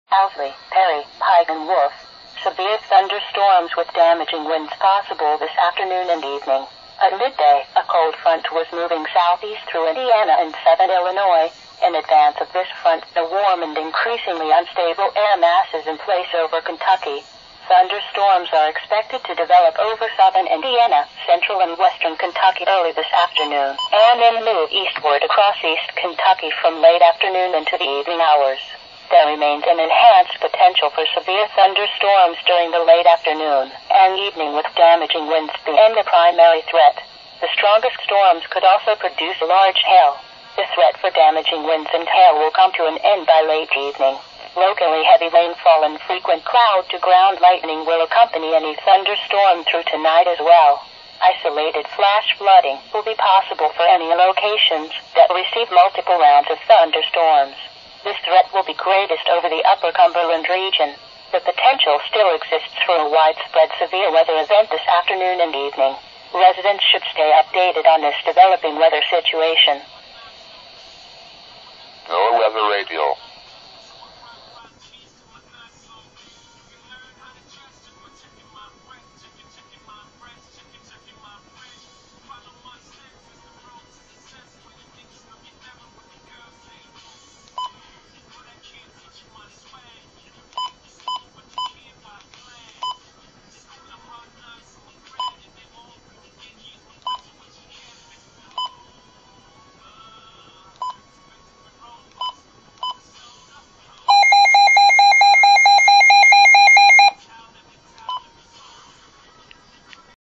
Owsley, Perry, Pike and Wolf. Severe thunderstorms with damaging winds possible this afternoon and evening. At midday, a cold front was moving southeast through Indiana and southern Illinois. In advance of this front, a warm and increasingly unstable air mass is in place over Kentucky. Thunderstorms are expected to develop over southern Indiana, central and western Kentucky early this afternoon, and then move eastward across East Kentucky from late afternoon into the evening hours. There remains an enhanced potential for severe thunderstorms during the late afternoon and evening, with damaging winds being the primary threat. The strongest storms could also produce large hail. The threat for damaging winds and hail will come to an end by late evening. Locally, heavy rainfall and frequent cloud-to-ground lightning will accompany any thunderstorm through tonight as well. Isolated flash flooding will be possible for any locations that receive multiple rounds of thunderstorms. This threat will be greatest over the upper Cumberland region. The potential still exists for a widespread severe weather event this afternoon and evening. Residents should stay updated on this developing weather situation. NOAA Weather Radio.